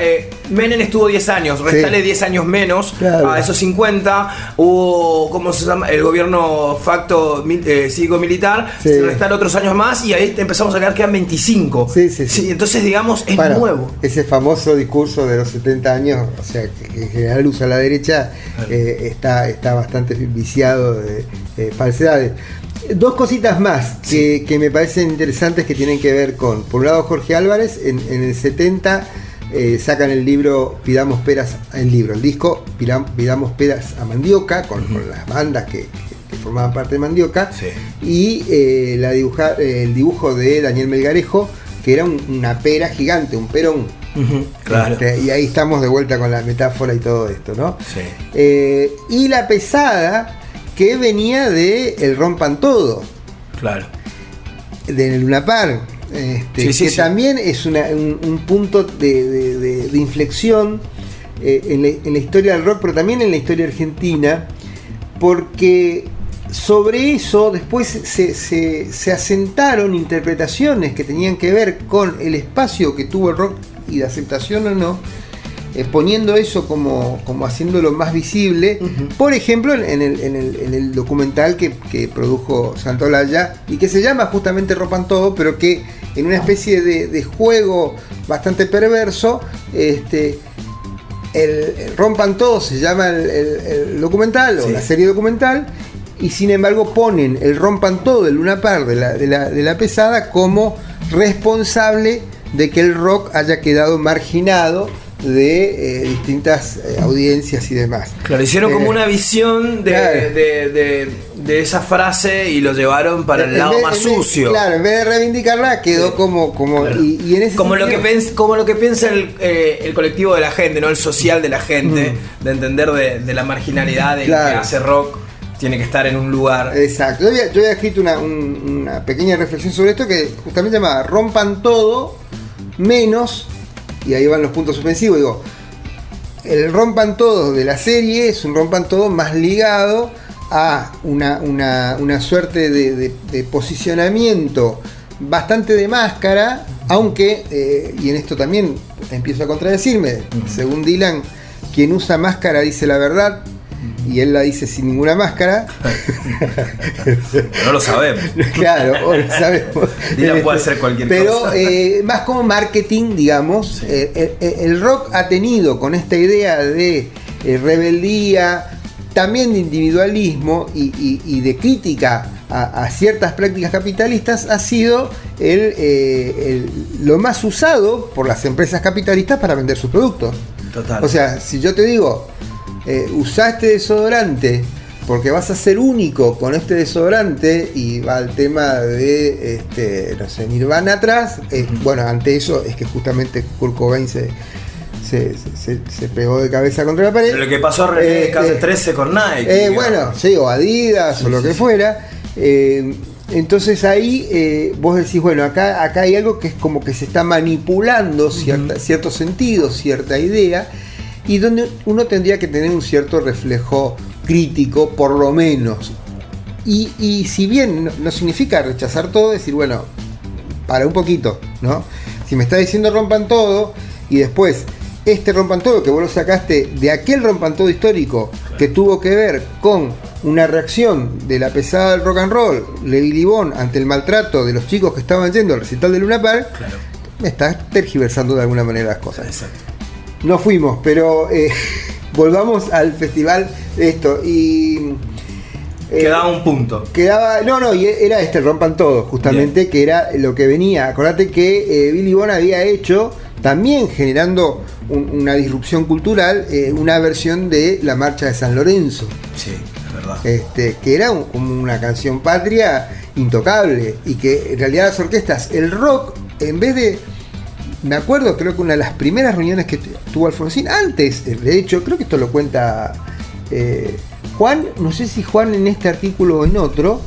Menem estuvo 10 años, restale 10 años menos, Claro. a esos 50. Hubo, ¿cómo se llama? El gobierno facto cívico-militar, Sí. se restale otros años más y ahí empezamos a quedan 25. Sí. Entonces, digamos, es Bueno, nuevo. ese famoso discurso de los 70 años, o sea, que en general usa la derecha, está bastante viciado de falsedades. Dos cositas más que me parecen interesantes que tienen que ver con, por un lado, Jorge Álvarez, en el 70 sacan el libro Pidamos Peras, el disco Pidamos Peras a Mandioca, con las bandas que formaban parte de Mandioca, Sí. y el dibujo de Daniel Melgarejo, que era una pera gigante, un perón. Claro. Y ahí estamos de vuelta con la metáfora y todo esto, ¿no? Sí. Y la pesada, que venía de El Rompan Todo, Claro. de Luna Park, que también es un punto de inflexión en la historia del rock, pero también en la historia argentina, porque sobre eso después se asentaron interpretaciones que tenían que ver con el espacio que tuvo el rock y de aceptación o no, poniendo eso como haciéndolo más visible. Por ejemplo, en el documental que produjo Santolaya y que se llama justamente Rompan Todo, pero que en una especie de juego bastante perverso, el Rompan Todo se llama el documental, o la serie documental, y sin embargo ponen el Rompan Todo del Luna Park de la pesada como responsable de que el rock haya quedado marginado de distintas audiencias y demás. Claro, hicieron como una visión de esa frase y lo llevaron para el lado más sucio. Claro, en vez de reivindicarla, quedó como Claro. y en ese como sentido, lo que piensa el colectivo de la gente, no el social de la gente, de entender de la marginalidad del que hace rock. Tiene que estar en un lugar. Exacto. Yo había escrito una pequeña reflexión sobre esto que justamente se llamaba Rompan Todo menos, y ahí van los puntos suspensivos. Digo, el Rompan Todo de la serie es un Rompan Todo más ligado a una suerte de posicionamiento bastante de máscara, aunque, y en esto también empiezo a contradecirme, según Dylan, quien usa máscara dice la verdad, y él la dice sin ninguna máscara. No lo sabemos. Claro, o lo sabemos. Dylan puede hacer cualquier pero, cosa. más como marketing, digamos, el rock ha tenido con esta idea de rebeldía, también de individualismo y de crítica a ciertas prácticas capitalistas, ha sido lo más usado por las empresas capitalistas para vender sus productos. Total. O sea, si yo te digo, usá este desodorante porque vas a ser único con este desodorante, y va el tema de no sé, Nirvana atrás, bueno, ante eso es que justamente Kurt Cobain se pegó de cabeza contra la pared. Lo que pasó a René Calle 13 con Nike. Bueno, sí, o Adidas, o lo que fuera. Entonces ahí vos decís, bueno, acá hay algo que es como que se está manipulando cierto sentido, cierta idea, y donde uno tendría que tener un cierto reflejo crítico, por lo menos. Y si bien no significa rechazar todo, decir, bueno, para un poquito, ¿no? Si me está diciendo Rompan Todo, y después Rompan Todo que vos lo sacaste de aquel Rompan Todo histórico, que tuvo que ver con una reacción de la pesada del rock and roll, Levi Libón, ante el maltrato de los chicos que estaban yendo al recital de Luna Park, me estás tergiversando de alguna manera las cosas. Exacto. No fuimos, pero volvamos al festival de esto. Y quedaba un punto. Y era el Rompan Todo, justamente. Bien. Que era lo que venía. Acordate que Billy Bond había hecho, también generando una disrupción cultural, una versión de la Marcha de San Lorenzo. Sí, es verdad. Que era como una canción patria intocable, y que en realidad las orquestas, el rock, en vez de... Me acuerdo, creo que una de las primeras reuniones que tuvo Alfonsín, antes, de hecho, creo que esto lo cuenta Juan, no sé si Juan en este artículo o en otro,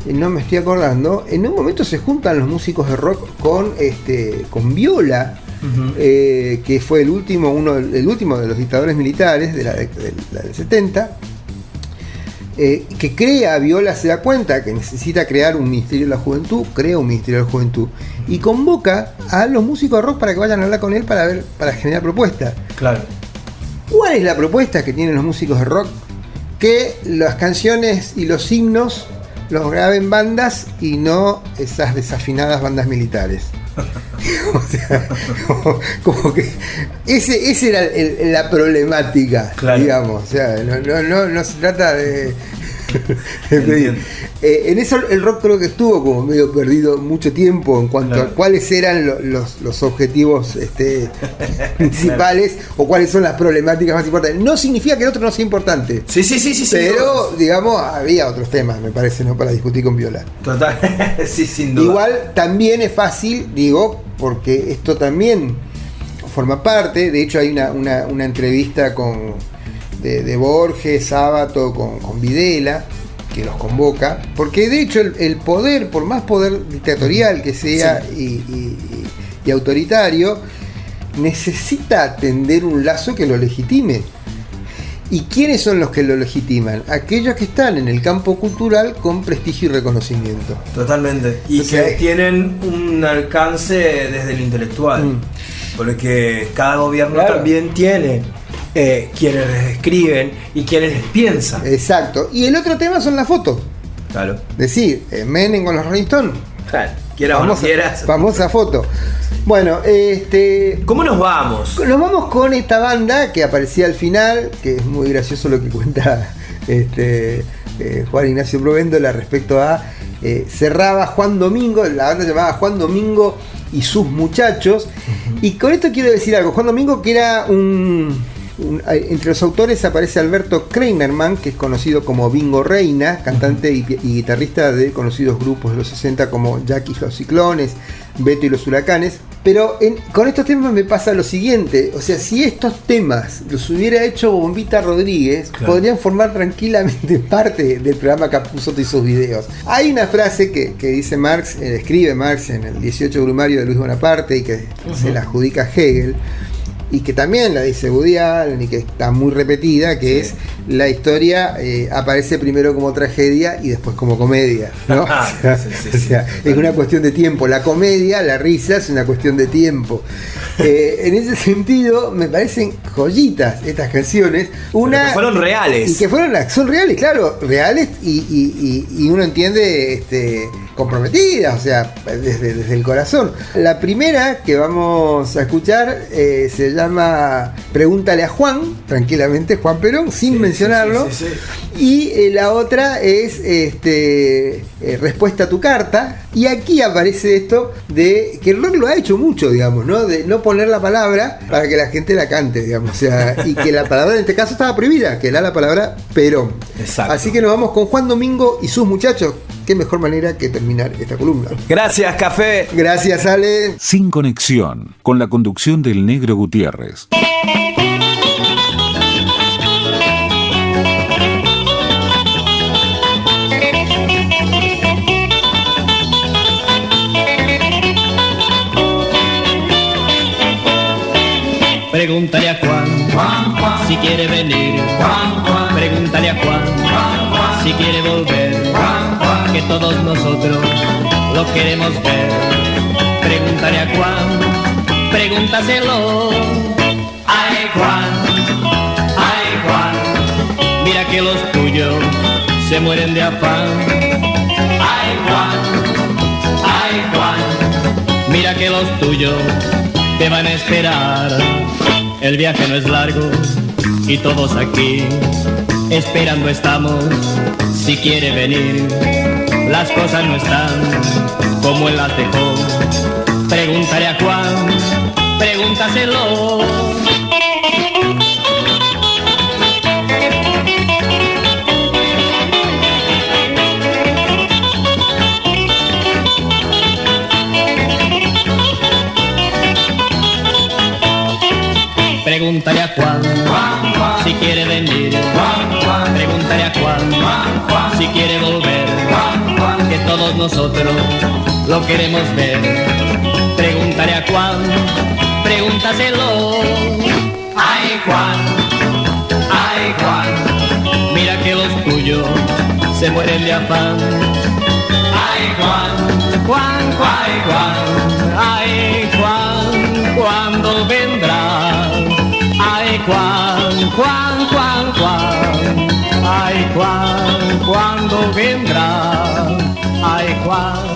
no me estoy acordando, en un momento se juntan los músicos de rock con Viola, que fue el último de los dictadores militares de la del 70, que crea, Viola se da cuenta que necesita crear un Ministerio de la Juventud, crea un Ministerio de la Juventud y convoca a los músicos de rock para que vayan a hablar con él para generar propuestas. Claro. ¿Cuál es la propuesta que tienen los músicos de rock? Que las canciones y los himnos los graben bandas y no esas desafinadas bandas militares. O sea, como que ese era la problemática, claro. Digamos. O sea, no se trata de Entiendo. En eso el rock creo que estuvo como medio perdido mucho tiempo en cuanto a cuáles eran los objetivos principales o cuáles son las problemáticas más importantes. No significa que el otro no sea importante. Sí. Pero, digamos, había otros temas, me parece, ¿no? Para discutir con Viola. Total, sí, sin duda. Igual también es fácil, digo, porque esto también forma parte. De hecho, hay una entrevista de Borges, Sábato con Videla, que los convoca, porque de hecho el poder, por más poder dictatorial que sea y autoritario, necesita tender un lazo que lo legitime. ¿Y quiénes son los que lo legitiman? Aquellos que están en el campo cultural con prestigio y reconocimiento. Totalmente. Y que tienen un alcance desde el intelectual. Porque cada gobierno también tiene quienes les escriben y quienes les piensan. Exacto. Y el otro tema son las fotos. Claro. Decir, Menem con los Rolling Stones. Claro. Quieras o no quieras. Famosa foto. Bueno, ¿cómo nos vamos? Nos vamos con esta banda que aparecía al final, que es muy gracioso lo que cuenta Juan Ignacio Provéndola respecto a cerraba Juan Domingo, la banda llamaba Juan Domingo y sus muchachos. Y con esto quiero decir algo. Juan Domingo, que era entre los autores aparece Alberto Kreinerman, que es conocido como Bingo Reina, cantante y guitarrista de conocidos grupos de los 60 como Jackie y los Ciclones, Beto y los Huracanes. Pero con estos temas me pasa lo siguiente, o sea, si estos temas los hubiera hecho Bombita Rodríguez, podrían formar tranquilamente parte del programa Capusotto y sus videos. Hay una frase que dice Marx, escribe Marx en el 18 Brumario de Luis Bonaparte y que se la adjudica a Hegel, y que también la dice Woody Allen y que está muy repetida, que es la historia aparece primero como tragedia y después como comedia, ¿no? O sea, es una cuestión de tiempo. La comedia, la risa es una cuestión de tiempo. En ese sentido me parecen joyitas estas canciones. Que fueron reales. Y que son reales, claro, reales y uno entiende comprometidas, o sea, desde el corazón. La primera que vamos a escuchar se llama Pregúntale a Juan, tranquilamente Juan Perón, sin mencionarlo. Sí. Y la otra es Respuesta a tu carta. Y aquí aparece esto de que el rock lo ha hecho mucho, digamos, ¿no? De no poner la palabra para que la gente la cante, digamos, o sea, y que la palabra en este caso estaba prohibida, que era la palabra Perón. Exacto. Así que nos vamos con Juan Domingo y sus muchachos. Qué mejor manera que terminar esta columna. Gracias, Café. Gracias, Ale. Sin Conexión, con la conducción del Negro Gutiérrez. Pregúntale a Juan, si quiere venir. Pregúntale a Juan, si quiere volver. Que todos nosotros lo queremos ver. Pregúntale a Juan, pregúntaselo. Ay Juan, mira que los tuyos se mueren de afán. Ay Juan, mira que los tuyos te van a esperar. El viaje no es largo y todos aquí esperando estamos. Si quiere venir, las cosas no están como él las dejó. Pregúntale a Juan, pregúntaselo. Pregúntale a Juan, si quiere venir. Pregúntale a Juan, si quiere volver. Que todos nosotros lo queremos ver. Pregúntale a Juan, pregúntaselo. Ay Juan, mira que los tuyos se mueren de afán. Ay Juan, ay Juan, ¿cuándo vendrá? Ay Juan, ay Juan, ¿cuándo vendrá? Ay Juan.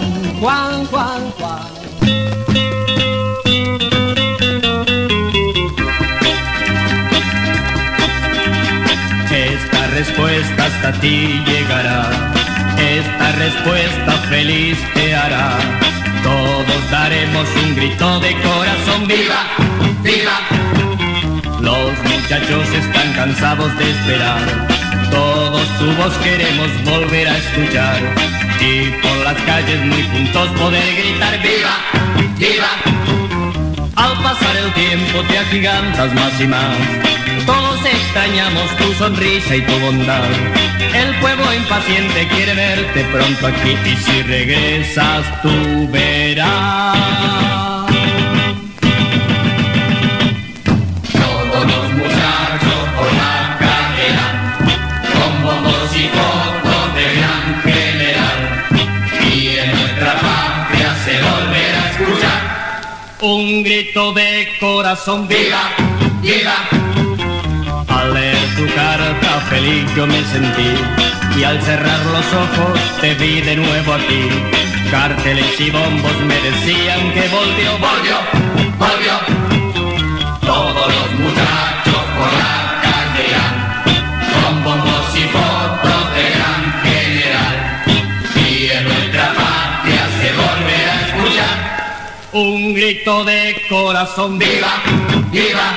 Estas respuestas hasta ti llegará. Esta respuesta feliz te hará. Todos daremos un grito de corazón. ¡Viva! ¡Viva! Los muchachos están cansados de esperar. Todos tu voz queremos volver a escuchar. Y por las calles muy juntos poder gritar ¡viva! ¡Viva! Al pasar el tiempo te agigantas más y más. Todos extrañamos tu sonrisa y tu bondad. El pueblo impaciente quiere verte pronto aquí. Y si regresas tú verás. Todos los muchachos por la carrera, con bombos y fotos de gran general. Y en nuestra patria se volverá a escuchar un grito de corazón. ¡Viva! ¡Viva! Al leer tu carta feliz yo me sentí, y al cerrar los ojos te vi de nuevo aquí. Carteles y bombos me decían que volvió, volvió, volvió. Todos los muchachos por la calle irán, con bombos y fotos de gran general. Y en nuestra patria se volverá a escuchar un grito de corazón. ¡Viva! ¡Viva!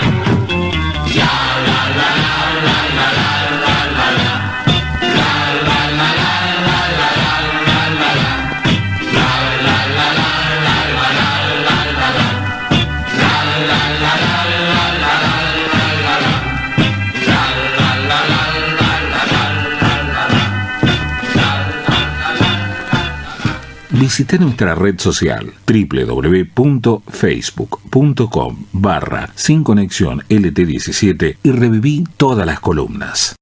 Visita nuestra red social www.facebook.com/Sin Conexión LT17 y reviví todas las columnas.